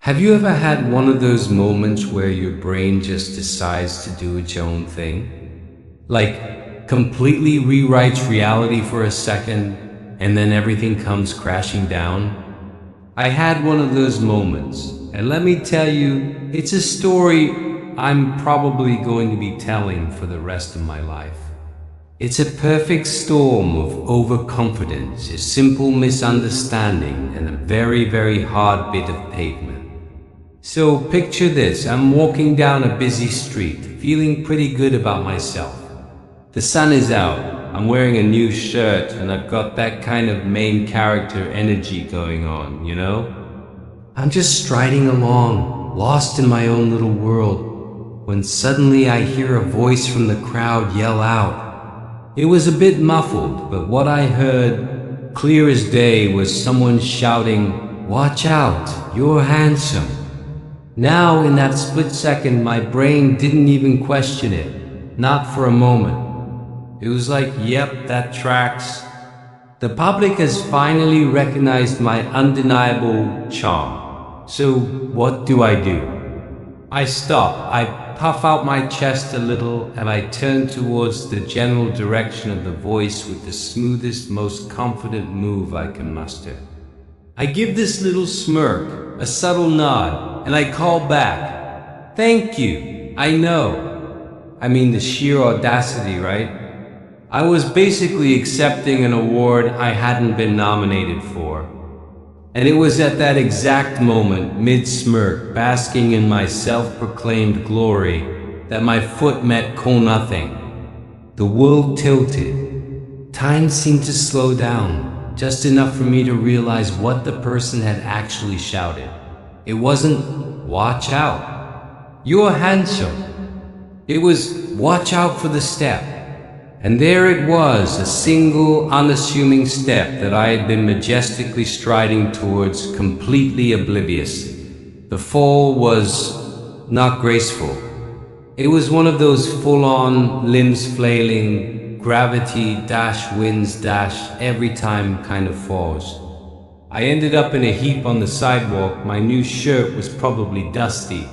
Have you ever had one of those moments where your brain just decides to do its own thing? Like, completely rewrites reality for a second, and then everything comes crashing down? I had one of those moments, and let me tell you, it's a story I'm probably going to be telling for the rest of my life. It's a perfect storm of overconfidence, a simple misunderstanding, and a very, very hard bit of pavement. So picture this, I'm walking down a busy street, feeling pretty good about myself. The sun is out, I'm wearing a new shirt, and I've got that kind of main character energy going on, you know? I'm just striding along, lost in my own little world, when suddenly I hear a voice from the crowd yell out. It was a bit muffled, but what I heard, clear as day, was someone shouting, "Watch out, you're handsome." Now, in that split second, my brain didn't even question it, not for a moment. It was like, yep, that tracks. The public has finally recognized my undeniable charm. So, what do? I stop, I puff out my chest a little, and I turn towards the general direction of the voice with the smoothest, most confident move I can muster. I give this little smirk, a subtle nod, and I call back, "Thank you, I know." I mean, the sheer audacity, right? I was basically accepting an award I hadn't been nominated for. And it was at that exact moment, mid-smirk, basking in my self-proclaimed glory, that my foot met nothing. The world tilted. Time seemed to slow down. Just enough for me to realize what the person had actually shouted. It wasn't, "Watch out, you're handsome." It was, "Watch out for the step." And there it was, a single, unassuming step that I had been majestically striding towards, completely oblivious. The fall was not graceful. It was one of those full-on, limbs flailing, gravity dash wins dash every time kind of falls. I ended up in a heap on the sidewalk. My new shirt was probably dusty,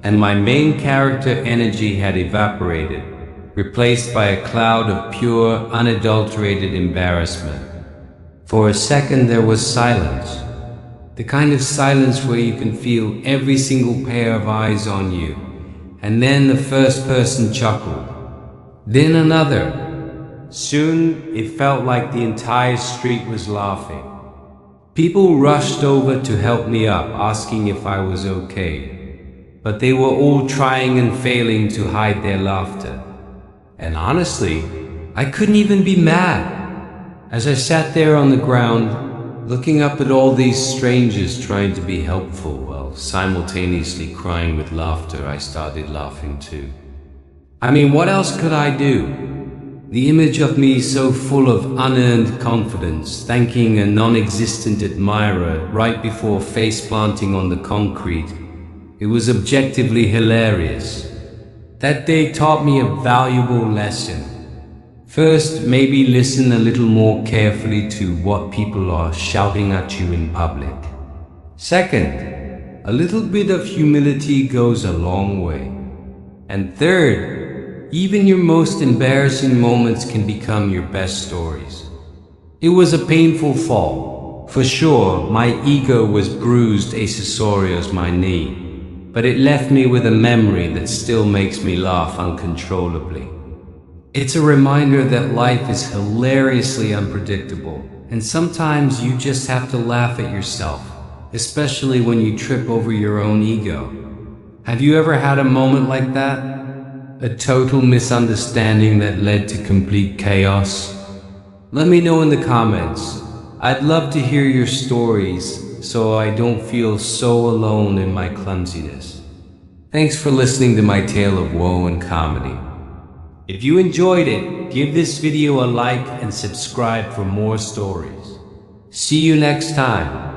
and my main character energy had evaporated, replaced by a cloud of pure, unadulterated embarrassment. For a second there was silence, the kind of silence where you can feel every single pair of eyes on you, and then the first person chuckled, then another. Soon, it felt like the entire street was laughing. People rushed over to help me up, asking if I was okay. But they were all trying and failing to hide their laughter. And honestly, I couldn't even be mad. As I sat there on the ground, looking up at all these strangers trying to be helpful while simultaneously crying with laughter, I started laughing too. I mean, what else could I do? The image of me so full of unearned confidence, thanking a non-existent admirer right before face-planting on the concrete, it was objectively hilarious. That day taught me a valuable lesson. First, maybe listen a little more carefully to what people are shouting at you in public. Second, a little bit of humility goes a long way. And third, even your most embarrassing moments can become your best stories. It was a painful fall. For sure, my ego was bruised accessorios my knee, but it left me with a memory that still makes me laugh uncontrollably. It's a reminder that life is hilariously unpredictable, and sometimes you just have to laugh at yourself, especially when you trip over your own ego. Have you ever had a moment like that? A total misunderstanding that led to complete chaos? Let me know in the comments. I'd love to hear your stories so I don't feel so alone in my clumsiness. Thanks for listening to my tale of woe and comedy. If you enjoyed it, give this video a like and subscribe for more stories. See you next time.